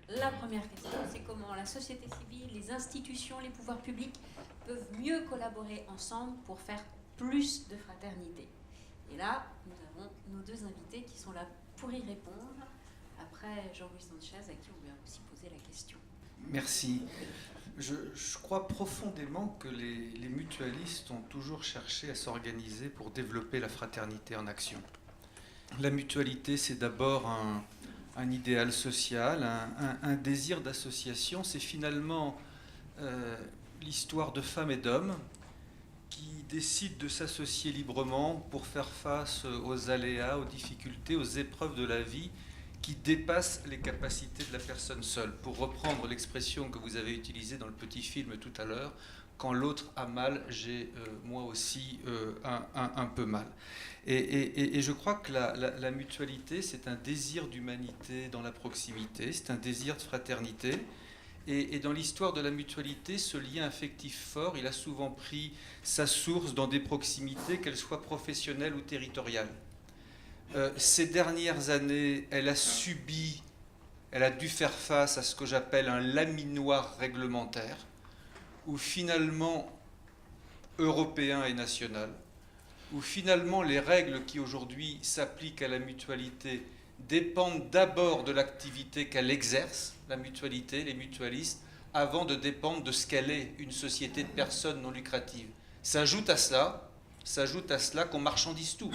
La première question, c'est comment la société civile, les institutions, les pouvoirs publics peuvent mieux collaborer ensemble pour faire plus de fraternité. Et là, nous avons nos deux invités qui sont là pour y répondre. Après Jean-Louis Sanchez, à qui on lui a aussi posé la question. Merci. Je crois profondément que les mutualistes ont toujours cherché à s'organiser pour développer la fraternité en action. La mutualité, c'est d'abord un idéal social, un désir d'association. C'est finalement l'histoire de femmes et d'hommes qui décident de s'associer librement pour faire face aux aléas, aux difficultés, aux épreuves de la vie qui dépassent les capacités de la personne seule. Pour reprendre l'expression que vous avez utilisée dans le petit film tout à l'heure, quand l'autre a mal, j'ai moi aussi un peu mal. Et je crois que la mutualité, c'est un désir d'humanité dans la proximité, c'est un désir de fraternité. Et dans l'histoire de la mutualité, ce lien affectif fort, il a souvent pris sa source dans des proximités, qu'elles soient professionnelles ou territoriales. Ces dernières années, elle a dû faire face à ce que j'appelle un laminoir réglementaire, où finalement, européen et national, où finalement les règles qui aujourd'hui s'appliquent à la mutualité dépendent d'abord de l'activité qu'elle exerce, la mutualité, les mutualistes, avant de dépendre de ce qu'elle est, une société de personnes non lucratives. S'ajoute à cela qu'on marchandise tout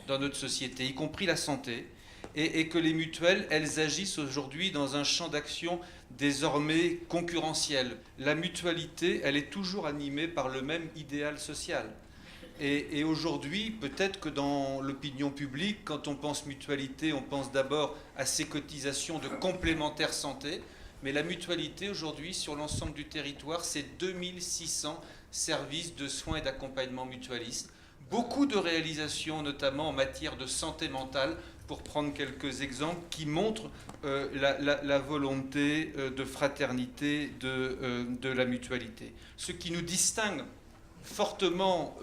dans notre société, y compris la santé, et que les mutuelles, elles agissent aujourd'hui dans un champ d'action désormais concurrentiel. La mutualité, elle est toujours animée par le même idéal social. Et aujourd'hui, peut-être que dans l'opinion publique, quand on pense mutualité, on pense d'abord à ces cotisations de complémentaire santé, mais la mutualité, aujourd'hui, sur l'ensemble du territoire, c'est 2600 services de soins et d'accompagnement mutualistes. Beaucoup de réalisations, notamment en matière de santé mentale, pour prendre quelques exemples, qui montrent la volonté de fraternité de la mutualité. Ce qui nous distingue fortement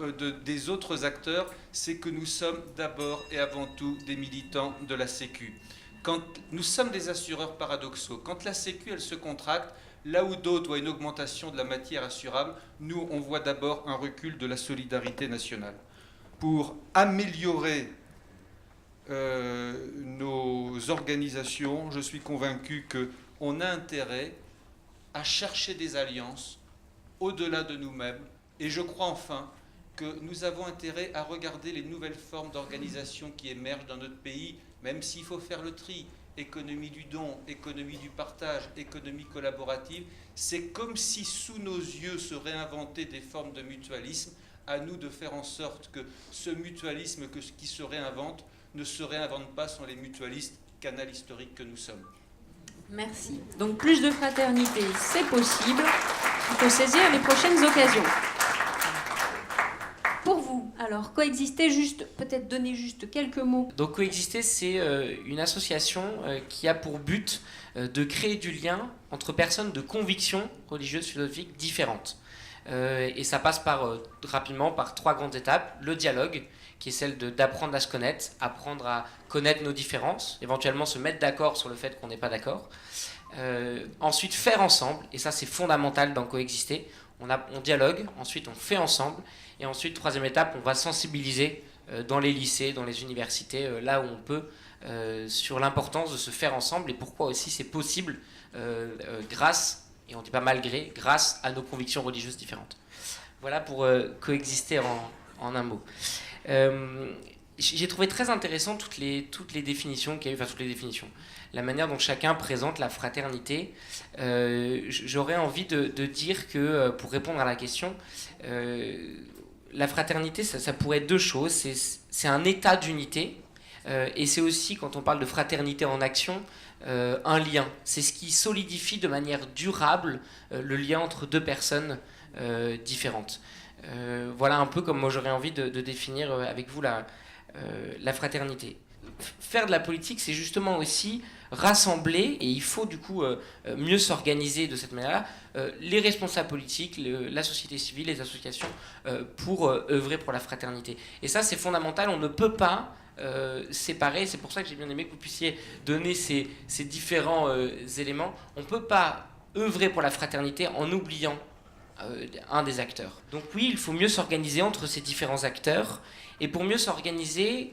des autres acteurs, c'est que nous sommes d'abord et avant tout des militants de la Sécu. Quand nous sommes des assureurs paradoxaux, quand la Sécu, elle se contracte, là où d'autres voient une augmentation de la matière assurable, nous, on voit d'abord un recul de la solidarité nationale. Pour améliorer nos organisations, je suis convaincu qu'on a intérêt à chercher des alliances au-delà de nous-mêmes. Et je crois enfin que nous avons intérêt à regarder les nouvelles formes d'organisation qui émergent dans notre pays, même s'il faut faire le tri. Économie du don, économie du partage, économie collaborative. C'est comme si sous nos yeux se réinventaient des formes de mutualisme. À nous de faire en sorte que ce mutualisme qui se réinvente ne se réinvente pas sans les mutualistes, canal historique que nous sommes. Merci. Donc plus de fraternité, c'est possible. Il faut saisir les prochaines occasions. Pour vous, alors, coexister, peut-être donner juste quelques mots. Donc coexister, c'est une association qui a pour but de créer du lien entre personnes de convictions religieuses, philosophiques différentes. Et ça passe rapidement par 3 grandes étapes. Le dialogue, qui est celle d'apprendre à se connaître, apprendre à connaître nos différences, éventuellement se mettre d'accord sur le fait qu'on n'est pas d'accord. Ensuite, faire ensemble, et ça c'est fondamental dans coexister. On dialogue, ensuite on fait ensemble, et ensuite, 3e étape, on va sensibiliser dans les lycées, dans les universités, là où on peut, sur l'importance de se faire ensemble, et pourquoi aussi c'est possible grâce, et on ne dit pas malgré, grâce à nos convictions religieuses différentes. Voilà pour coexister en un mot. J'ai trouvé très intéressant toutes les définitions qu'il y a eu, enfin toutes les définitions, la manière dont chacun présente la fraternité. J'aurais envie de dire que, pour répondre à la question, la fraternité, ça pourrait être 2 choses. C'est un état d'unité, et c'est aussi, quand on parle de fraternité en action, un lien. C'est ce qui solidifie de manière durable le lien entre 2 personnes différentes. Voilà un peu comme moi j'aurais envie de définir avec vous la fraternité. Faire de la politique, c'est justement aussi rassembler, et il faut du coup mieux s'organiser de cette manière-là, les responsables politiques, la société civile, les associations, pour œuvrer pour la fraternité. Et ça, c'est fondamental. On ne peut pas séparer. C'est pour ça que j'ai bien aimé que vous puissiez donner ces différents éléments. On ne peut pas œuvrer pour la fraternité en oubliant un des acteurs. Donc oui, il faut mieux s'organiser entre ces différents acteurs. Et pour mieux s'organiser,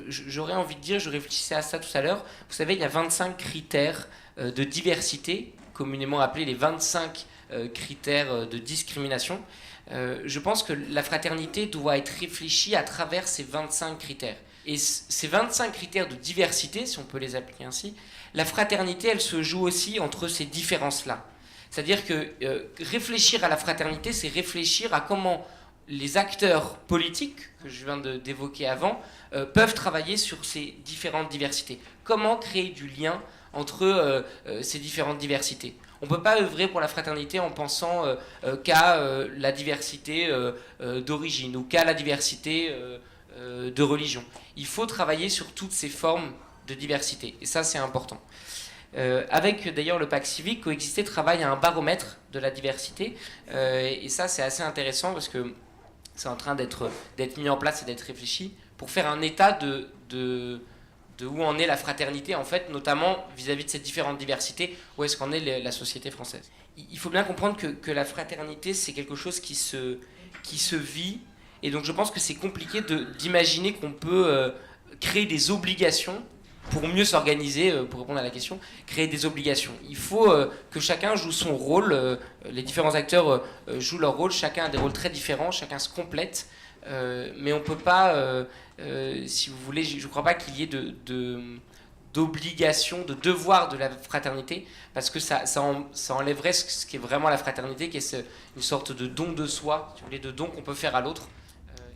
j'aurais envie de dire, je réfléchissais à ça tout à l'heure, vous savez, il y a 25 critères de diversité, communément appelés les 25 critères de discrimination. Je pense que la fraternité doit être réfléchie à travers ces 25 critères. Et ces 25 critères de diversité, si on peut les appeler ainsi, la fraternité, elle se joue aussi entre ces différences-là. C'est-à-dire que réfléchir à la fraternité, c'est réfléchir à comment les acteurs politiques, que je viens d'évoquer avant, peuvent travailler sur ces différentes diversités. Comment créer du lien entre ces différentes diversités. On ne peut pas œuvrer pour la fraternité en pensant qu'à la diversité d'origine ou qu'à la diversité de religion. Il faut travailler sur toutes ces formes de diversité. Et ça, c'est important. Avec d'ailleurs le Pacte civique, Coexister travaille à un baromètre de la diversité. Et ça, c'est assez intéressant parce que c'est en train d'être mis en place et d'être réfléchi pour faire un état de où en est la fraternité, en fait, notamment vis-à-vis de ces différentes diversités, où est-ce qu'en est la société française. Il faut bien comprendre que la fraternité, c'est quelque chose qui se vit, et donc je pense que c'est compliqué d'imaginer qu'on peut créer des obligations pour mieux s'organiser, pour répondre à la question, créer des obligations. Il faut que chacun joue son rôle, les différents acteurs jouent leur rôle, chacun a des rôles très différents, chacun se complète, mais on ne peut pas, si vous voulez, je ne crois pas qu'il y ait d'obligation, de devoir de la fraternité, parce que ça enlèverait ce qui est vraiment la fraternité, qui est une sorte de don de soi, si vous voulez, de don qu'on peut faire à l'autre.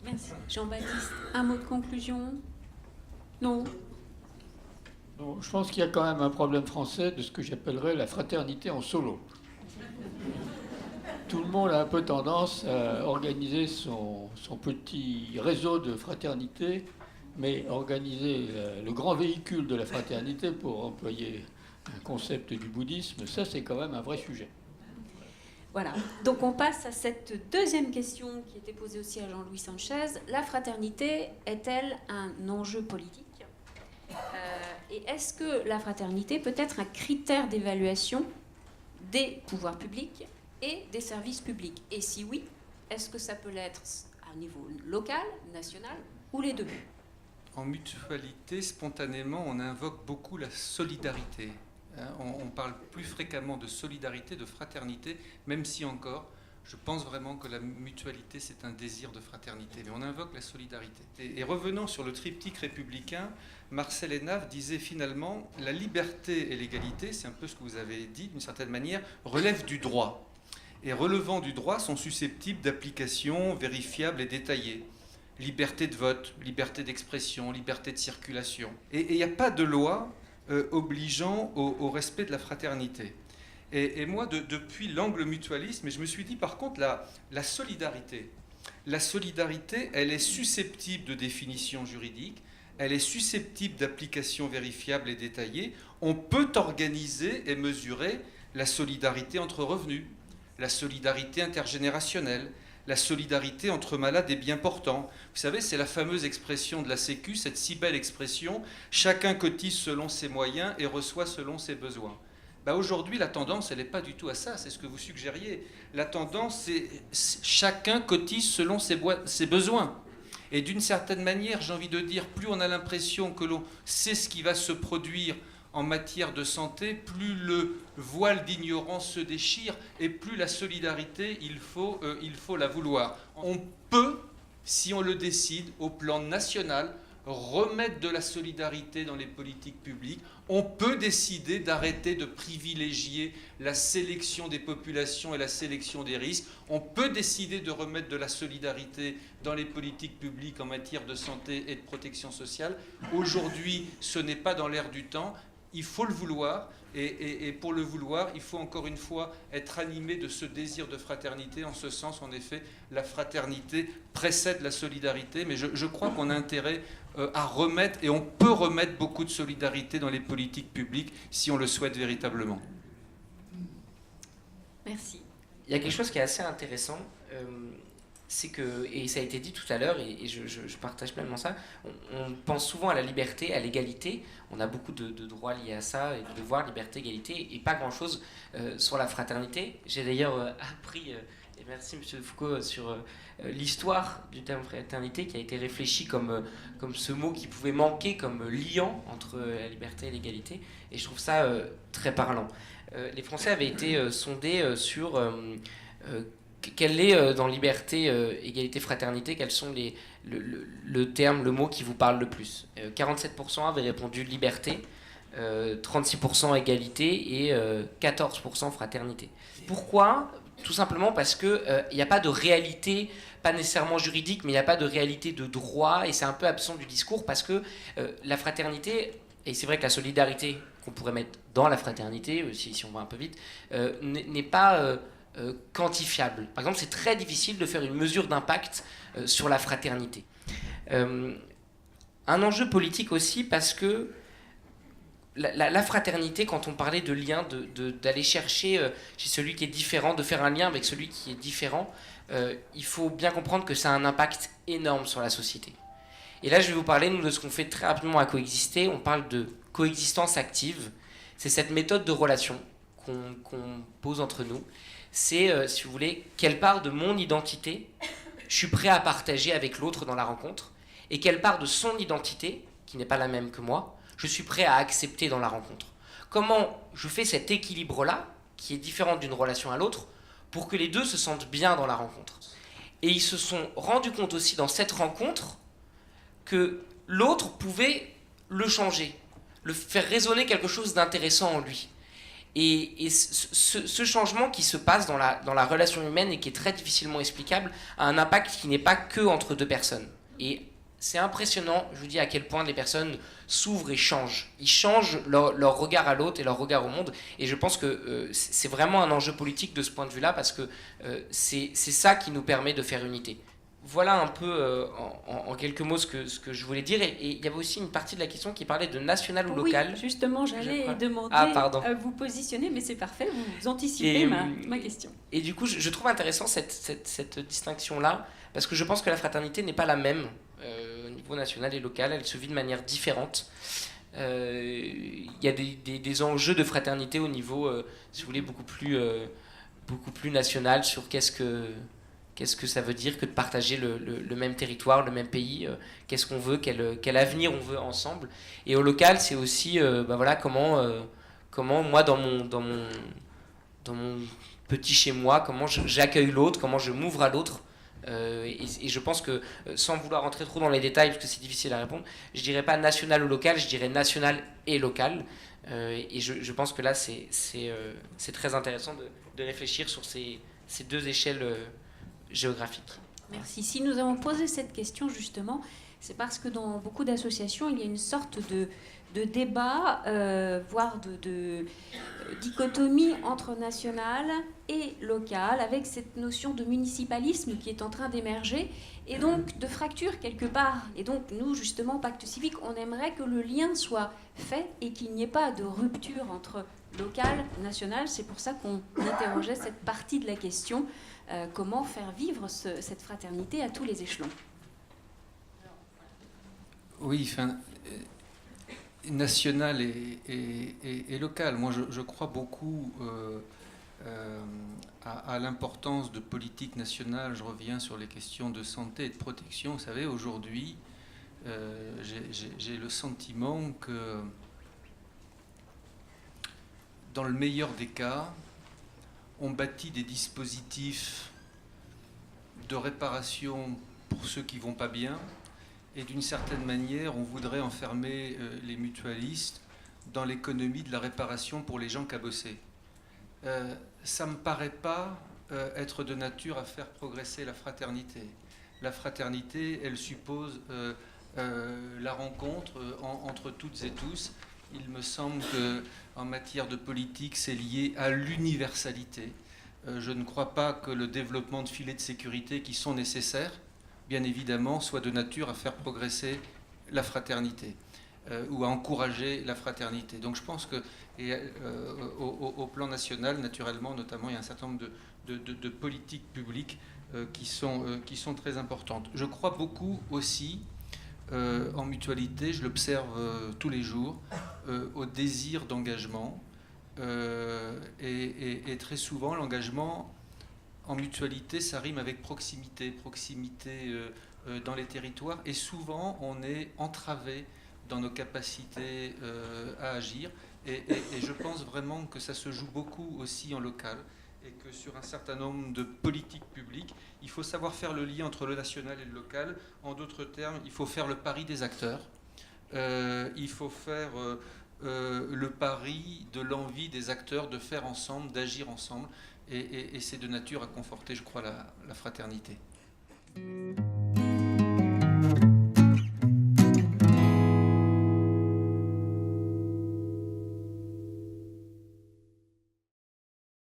Merci. Jean-Baptiste, un mot de conclusion? Non. Bon, je pense qu'il y a quand même un problème français de ce que j'appellerais la fraternité en solo. Tout le monde a un peu tendance à organiser son petit réseau de fraternité, mais organiser le grand véhicule de la fraternité, pour employer un concept du bouddhisme, ça c'est quand même un vrai sujet. Voilà, donc on passe à cette deuxième question qui était posée aussi à Jean-Louis Sanchez. La fraternité est-elle un enjeu politique ? Et est-ce que la fraternité peut être un critère d'évaluation des pouvoirs publics et des services publics? Et si oui, est-ce que ça peut l'être à un niveau local, national ou les deux? En mutualité, spontanément, on invoque beaucoup la solidarité. On parle plus fréquemment de solidarité, de fraternité, même si encore, je pense vraiment que la mutualité, c'est un désir de fraternité. Mais on invoque la solidarité. Et revenant sur le triptyque républicain, Marcel Hénave disait finalement, la liberté et l'égalité, c'est un peu ce que vous avez dit d'une certaine manière, relèvent du droit. Et relevant du droit sont susceptibles d'application vérifiables et détaillées. Liberté de vote, liberté d'expression, liberté de circulation. Et il n'y a pas de loi obligeant au respect de la fraternité. Et moi, depuis l'angle mutualisme, je me suis dit par contre, la solidarité. La solidarité, elle est susceptible de définition juridique, elle est susceptible d'application vérifiable et détaillée. On peut organiser et mesurer la solidarité entre revenus, la solidarité intergénérationnelle, la solidarité entre malades et bien portants. Vous savez, c'est la fameuse expression de la Sécu, cette si belle expression, chacun cotise selon ses moyens et reçoit selon ses besoins. Aujourd'hui, la tendance, elle n'est pas du tout à ça, c'est ce que vous suggériez. La tendance, c'est chacun cotise selon ses besoins. Et d'une certaine manière, j'ai envie de dire, plus on a l'impression que l'on sait ce qui va se produire en matière de santé, plus le voile d'ignorance se déchire et plus la solidarité, il faut la vouloir. On peut, si on le décide, au plan national, remettre de la solidarité dans les politiques publiques. On peut décider d'arrêter de privilégier la sélection des populations et la sélection des risques. On peut décider de remettre de la solidarité dans les politiques publiques en matière de santé et de protection sociale. Aujourd'hui, ce n'est pas dans l'air du temps. Il faut le vouloir. Et pour le vouloir, il faut encore une fois être animé de ce désir de fraternité. En ce sens, en effet, la fraternité précède la solidarité. Mais je crois qu'on a intérêt à remettre, et on peut remettre beaucoup de solidarité dans les politiques publiques si on le souhaite véritablement. Merci. Il y a quelque chose qui est assez intéressant. c'est que, et ça a été dit tout à l'heure, et je partage pleinement ça, on pense souvent à la liberté, à l'égalité, on a beaucoup de droits liés à ça, et de devoirs, liberté, égalité, et pas grand-chose sur la fraternité. J'ai d'ailleurs appris, et merci M. Foucault, sur l'histoire du terme fraternité, qui a été réfléchi comme ce mot qui pouvait manquer comme liant entre la liberté et l'égalité, et je trouve ça très parlant. Les Français avaient été sondés sur quelle est dans liberté, égalité, fraternité, quels sont le terme, le mot qui vous parle le plus. 47% avaient répondu liberté, 36% égalité et 14% fraternité. Pourquoi ? Tout simplement parce qu'il n'y a pas de réalité, pas nécessairement juridique, mais il n'y a pas de réalité de droit, et c'est un peu absent du discours parce que la fraternité, et c'est vrai que la solidarité qu'on pourrait mettre dans la fraternité, si on va un peu vite, n'est pas quantifiable. Par exemple, c'est très difficile de faire une mesure d'impact sur la fraternité. Un enjeu politique aussi parce que la fraternité, quand on parlait de lien, d'aller chercher chez celui qui est différent, de faire un lien avec celui qui est différent, il faut bien comprendre que ça a un impact énorme sur la société. Et là, je vais vous parler, nous, de ce qu'on fait très rapidement à Coexister. On parle de coexistence active. C'est cette méthode de relation qu'on pose entre nous. C'est, si vous voulez, quelle part de mon identité je suis prêt à partager avec l'autre dans la rencontre, et quelle part de son identité, qui n'est pas la même que moi, je suis prêt à accepter dans la rencontre. Comment je fais cet équilibre-là, qui est différent d'une relation à l'autre, pour que les deux se sentent bien dans la rencontre. Et ils se sont rendus compte aussi dans cette rencontre que l'autre pouvait le changer, le faire résonner quelque chose d'intéressant en lui. Et ce changement qui se passe dans la relation humaine et qui est très difficilement explicable a un impact qui n'est pas que entre deux personnes. Et c'est impressionnant, je vous dis, à quel point les personnes s'ouvrent et changent. Ils changent leur regard à l'autre et leur regard au monde. Et je pense que c'est vraiment un enjeu politique de ce point de vue-là, parce que c'est ça qui nous permet de faire unité. Voilà un peu en quelques mots ce que je voulais dire. Et il y avait aussi une partie de la question qui parlait de national ou local. Oui, justement, j'allais demander à vous positionner, mais c'est parfait, vous anticipez ma question. Et du coup, je trouve intéressant cette distinction-là, parce que je pense que la fraternité n'est pas la même au niveau national et local, elle se vit de manière différente. Il y a des enjeux de fraternité au niveau, si vous voulez, beaucoup plus national sur qu'est-ce que ça veut dire que de partager le même territoire, le même pays, qu'est-ce qu'on veut, quel avenir on veut ensemble. Et au local, c'est aussi voilà, comment moi, dans mon petit chez-moi, comment j'accueille l'autre, comment je m'ouvre à l'autre. Et je pense que, sans vouloir rentrer trop dans les détails, parce que c'est difficile à répondre, je dirais pas national ou local, je dirais national et local. Et je pense que là, c'est très intéressant de réfléchir sur ces deux échelles géographique. Merci. Si nous avons posé cette question justement, c'est parce que dans beaucoup d'associations, il y a une sorte de débat, voire de dichotomie entre national et local, avec cette notion de municipalisme qui est en train d'émerger, et donc de fracture quelque part. Et donc nous, justement, Pacte Civique, on aimerait que le lien soit fait et qu'il n'y ait pas de rupture entre local, national. C'est pour ça qu'on interrogeait cette partie de la question. Comment faire vivre cette fraternité à tous les échelons? Oui, national et local. Moi, je crois beaucoup à l'importance de politique nationale. Je reviens sur les questions de santé et de protection. Vous savez, aujourd'hui, j'ai le sentiment que, dans le meilleur des cas, on bâtit des dispositifs de réparation pour ceux qui ne vont pas bien, et d'une certaine manière, on voudrait enfermer les mutualistes dans l'économie de la réparation pour les gens cabossés. Ça ne me paraît pas être de nature à faire progresser la fraternité. La fraternité, elle suppose la rencontre entre toutes et tous. Il me semble qu'en matière de politique, c'est lié à l'universalité. Je ne crois pas que le développement de filets de sécurité qui sont nécessaires, bien évidemment, soit de nature à faire progresser la fraternité ou à encourager la fraternité. Donc je pense que au plan national, naturellement, notamment, il y a un certain nombre de politiques publiques qui sont très importantes. Je crois beaucoup aussi en mutualité, je l'observe tous les jours, au désir d'engagement. Et très souvent, l'engagement en mutualité, ça rime avec proximité dans les territoires. Et souvent, on est entravé dans nos capacités à agir. Et je pense vraiment que ça se joue beaucoup aussi en local. Et que sur un certain nombre de politiques publiques, il faut savoir faire le lien entre le national et le local. En d'autres termes, il faut faire le pari des acteurs. Il faut faire le pari de l'envie des acteurs de faire ensemble, d'agir ensemble. Et c'est de nature à conforter, je crois, la fraternité.